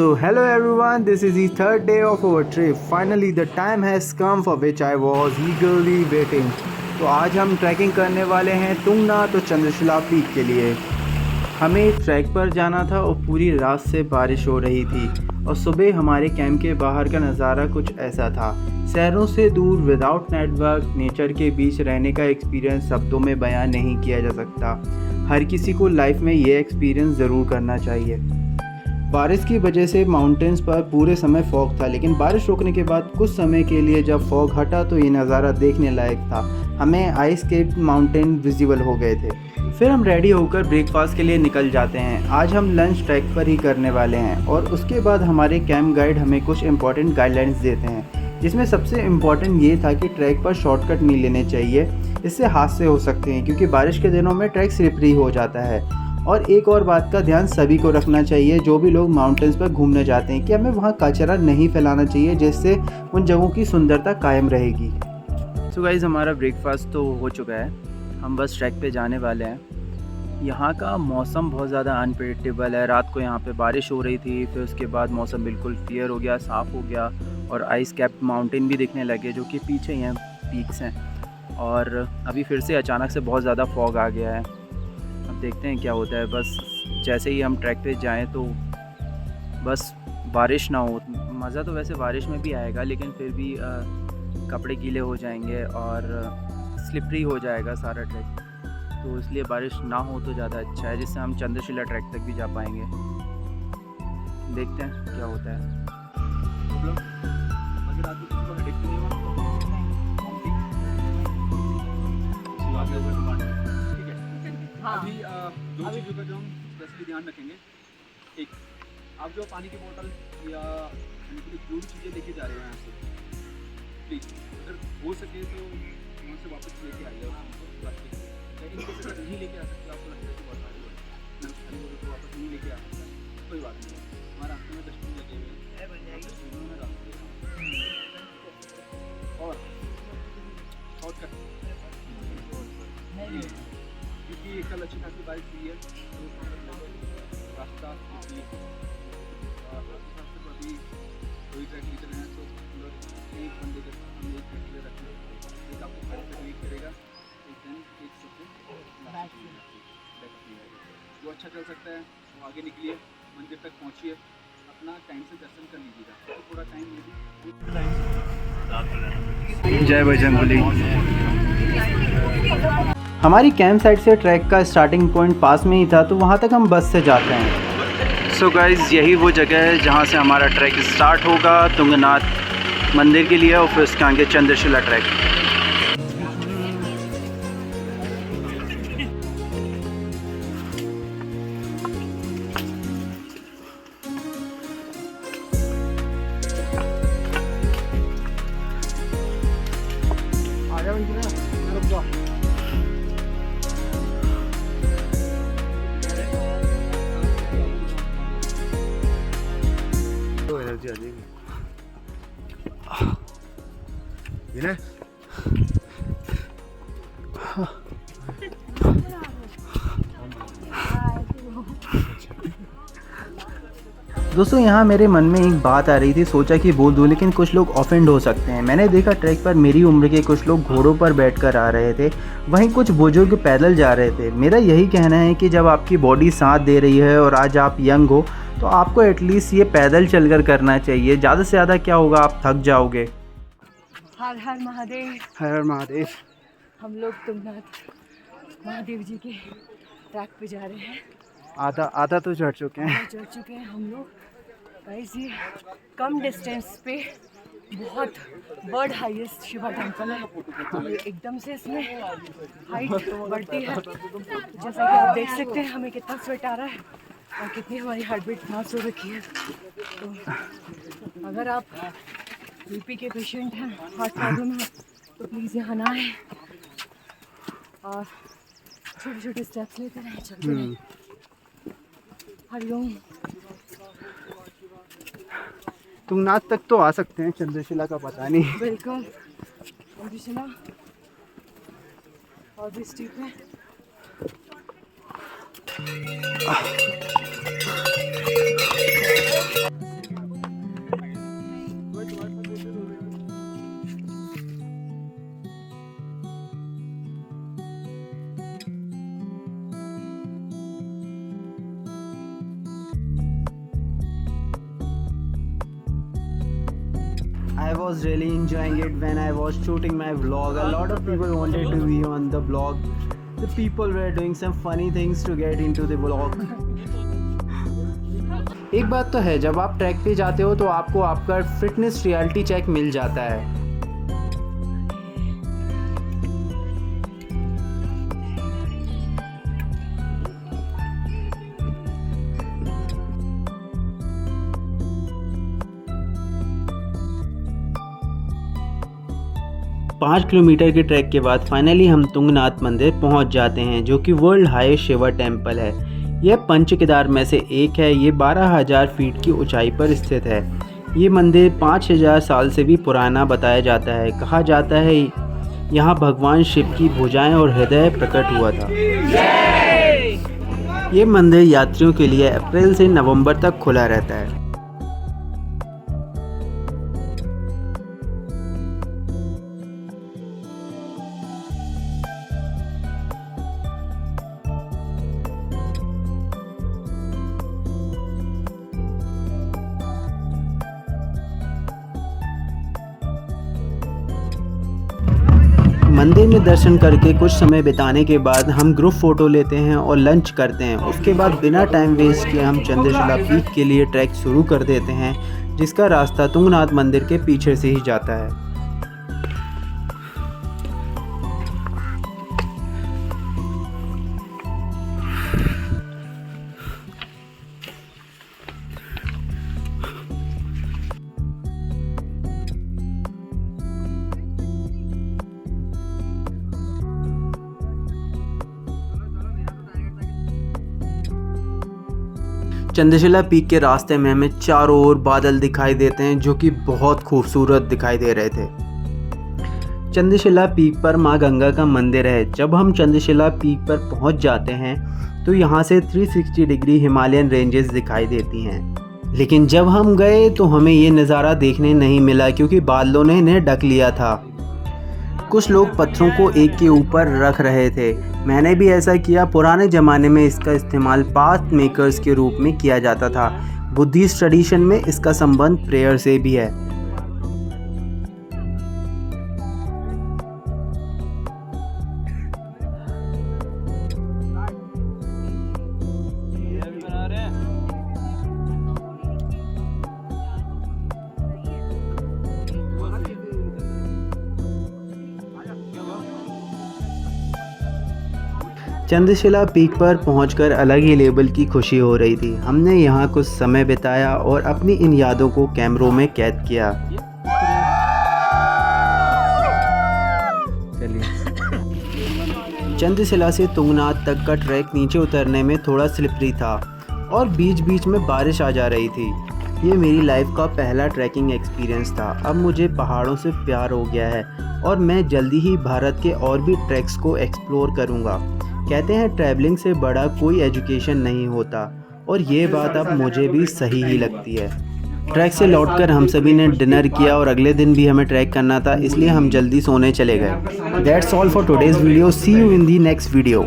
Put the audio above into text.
So hello everyone, this is the third day of our trip. Finally the time has come for which I was eagerly waiting. तो आज हम trekking करने वाले हैं तुंगनाथ और Chandrashila peak के लिए। हमें ट्रैक पर जाना था और पूरी रात से बारिश हो रही थी और सुबह हमारे कैंप के बाहर का नज़ारा कुछ ऐसा था। शहरों से दूर विदाउट नेटवर्क नेचर के बीच रहने का एक्सपीरियंस शब्दों में बयान नहीं किया जा सकता। हर किसी को लाइफ में ये एक्सपीरियंस ज़रूर करना चाहिए। बारिश की वजह से माउंटेन्स पर पूरे समय फॉग था, लेकिन बारिश रुकने के बाद कुछ समय के लिए जब फॉग हटा तो ये नज़ारा देखने लायक था। हमें आइस केप्ड माउंटेन विजिबल हो गए थे। फिर हम रेडी होकर ब्रेकफास्ट के लिए निकल जाते हैं। आज हम लंच ट्रैक पर ही करने वाले हैं और उसके बाद हमारे कैंप गाइड हमें कुछ इंपॉर्टेंट गाइडलाइंस देते हैं, जिसमें सबसे इम्पॉर्टेंट ये था कि ट्रैक पर शॉर्टकट नहीं लेने चाहिए, इससे हादसे हो सकते हैं क्योंकि बारिश के दिनों में ट्रैक स्लिपरी हो जाता है। और एक और बात का ध्यान सभी को रखना चाहिए, जो भी लोग माउंटेन्स पर घूमने जाते हैं, कि हमें वहाँ कचरा नहीं फैलाना चाहिए, जिससे उन जगहों की सुंदरता कायम रहेगी। सो गाइस, हमारा ब्रेकफास्ट तो हो चुका है, हम बस ट्रैक पे जाने वाले हैं। यहाँ का मौसम बहुत ज़्यादा अनप्रेडिक्टेबल है। रात को यहाँ पे बारिश हो रही थी, फिर उसके बाद मौसम बिल्कुल क्लियर हो गया, साफ़ हो गया और आइस कैप्ड माउंटेन भी दिखने लगे, जो कि पीछे ही हैं, पीक्स हैं। और अभी फिर से अचानक से बहुत ज़्यादा फॉग आ गया है। अब देखते हैं क्या होता है। बस जैसे ही हम ट्रैक पे जाएं तो बस बारिश ना हो। मज़ा तो वैसे बारिश में भी आएगा, लेकिन फिर भी कपड़े गीले हो जाएंगे और स्लिपरी हो जाएगा सारा ट्रैक, तो इसलिए बारिश ना हो तो ज़्यादा अच्छा है, जिससे हम चंद्रशिला ट्रैक तक भी जा पाएंगे। देखते हैं क्या होता है। अभी दो चीज़ों का जो हम स्पेशली ध्यान रखेंगे। एक, आप जो पानी की बोतल या खाने के लिए जो भी चीज़ें लेके जा रहे हैं यहाँ से, प्लीज़ अगर हो सके तो वहाँ से वापस लेके आइए प्लास्टिक। लेकिन अगर नहीं लेके आ सकते, आपको लगता है कि बहुत भारी हो खाली बोतल तो वापस नहीं लेके आ सकता, कोई बात नहीं। हमारे रास्ते में डस्टबिन लगे हुए हैं, डस्टबिनों में डाल देगा। और शॉर्टकट, क्योंकि कल अच्छी खासी बारिश हुई है तो रास्ता अभी कोई ट्रैक नहीं चल रहे हैं, तो एक बंदे का हम एक ट्रैक ले रखें, एक आपको खड़े से वेट करेगा, एक दिन एक सबसे जो अच्छा चल सकता है वो आगे निकलिए, मंदिर तक पहुँचिए, अपना टाइम से दर्शन कर लीजिएगा। तो थोड़ा टाइम ले। जय बजरंगबली। हमारी कैंप साइट से ट्रैक का स्टार्टिंग पॉइंट पास में ही था, तो वहाँ तक हम बस से जाते हैं। सो गाइज़, यही वो जगह है जहाँ से हमारा ट्रैक स्टार्ट होगा तुंगनाथ मंदिर के लिए और फिर उसके आगे चंद्रशिला ट्रैक। दोस्तों, यहाँ मेरे मन में एक बात आ रही थी, सोचा कि बोल दूँ, लेकिन कुछ लोग ऑफेंड हो सकते हैं। मैंने देखा ट्रैक पर मेरी उम्र के कुछ लोग घोड़ों पर बैठकर आ रहे थे, वहीं कुछ बुजुर्ग पैदल जा रहे थे। मेरा यही कहना है कि जब आपकी बॉडी साथ दे रही है और आज आप यंग हो, तो आपको एटलीस्ट ये पैदल चलकर करना चाहिए। ज़्यादा से ज़्यादा क्या होगा, आप थक जाओगे। हर हर महादेव। हर हर महादेव। हम लोग तुंगनाथ महादेव जी के ट्रैक पे जा रहे हैं। आधा तो चढ़ चुके हैं। चढ़ चुके हैं हम लोग। गाइस, ये कम डिस्टेंस पे बहुत बर्ड हाईएस्ट शिवा टेम्पल है। ये एकदम से इसमें हाइट बढ़ती है, जैसा कि आप देख सकते हैं। हमें कितना स्वेट आ रहा है और कितनी हमारी हार्ट बीट फास्ट हो रखी है। तो अगर आप बीपी के पेशेंट हैं, हार्ट प्रॉब्लम है, तो प्लीज़ यहाँ ना आए और छोटे छोटे स्टेप्स लेते रहें, चलते रहें। हरिओम। तुंगनाथ तक तो आ सकते हैं, चंद्रशिला का पता नहीं। बिल्कुल, चंद्रशिला और भी स्टीप है। I was really enjoying it when I was shooting my vlog. A lot of people wanted to be on the vlog. The people were doing some funny things to get into the vlog. एक बात तो है, जब आप track पे जाते हो तो आपको आपका फिटनेस रियलिटी चेक मिल जाता है. 5 किलोमीटर के ट्रैक के बाद फाइनली हम तुंगनाथ मंदिर पहुंच जाते हैं, जो कि वर्ल्ड हाईएस्ट शिवा टेम्पल है. यह पंच केदार में से एक है. ये 12,000 फीट की ऊंचाई पर स्थित है. ये मंदिर 5,000 साल से भी पुराना बताया जाता है. कहा जाता है यहाँ भगवान शिव की भुजाएं और हृदय प्रकट हुआ था. ये मंदिर यात्रियों के लिए अप्रैल से नवंबर तक खुला रहता है. मंदिर में दर्शन करके कुछ समय बिताने के बाद हम ग्रुप फ़ोटो लेते हैं और लंच करते हैं. उसके बाद बिना टाइम वेस्ट किए हम चंद्रशिला पीक के लिए ट्रैक शुरू कर देते हैं, जिसका रास्ता तुंगनाथ मंदिर के पीछे से ही जाता है. चंद्रशिला पीक के रास्ते में हमें चारों ओर बादल दिखाई देते हैं, जो कि बहुत खूबसूरत दिखाई दे रहे थे. चंद्रशिला पीक पर मां गंगा का मंदिर है. जब हम चंद्रशिला पीक पर पहुंच जाते हैं तो यहां से 360 डिग्री हिमालयन रेंजेस दिखाई देती हैं. लेकिन जब हम गए तो हमें ये नज़ारा देखने नहीं मिला, क्योंकि बादलों ने इन्हें ढक लिया था. कुछ लोग पत्थरों को एक के ऊपर रख रहे थे. मैंने भी ऐसा किया. पुराने ज़माने में इसका इस्तेमाल पाथ मेकर्स के रूप में किया जाता था. बुद्धिस्ट ट्रेडिशन में इसका संबंध प्रेयर से भी है. चंद्रशिला पीक पर पहुंचकर अलग ही लेवल की खुशी हो रही थी. हमने यहाँ कुछ समय बिताया और अपनी इन यादों को कैमरों में कैद किया. चंद्रशिला से तुंगनाथ तक का ट्रैक नीचे उतरने में थोड़ा स्लिपरी था और बीच बीच में बारिश आ जा रही थी. ये मेरी लाइफ का पहला ट्रैकिंग एक्सपीरियंस था. अब मुझे पहाड़ों से प्यार हो गया है और मैं जल्दी ही भारत के और भी ट्रैक्स को एक्सप्लोर करूँगा. कहते हैं ट्रैवलिंग से बड़ा कोई एजुकेशन नहीं होता, और ये बात अब मुझे भी सही ही लगती है. ट्रैक से लौटकर हम सभी ने डिनर किया और अगले दिन भी हमें ट्रैक करना था, इसलिए हम जल्दी सोने चले गए. That's all for today's video. See you in the next video.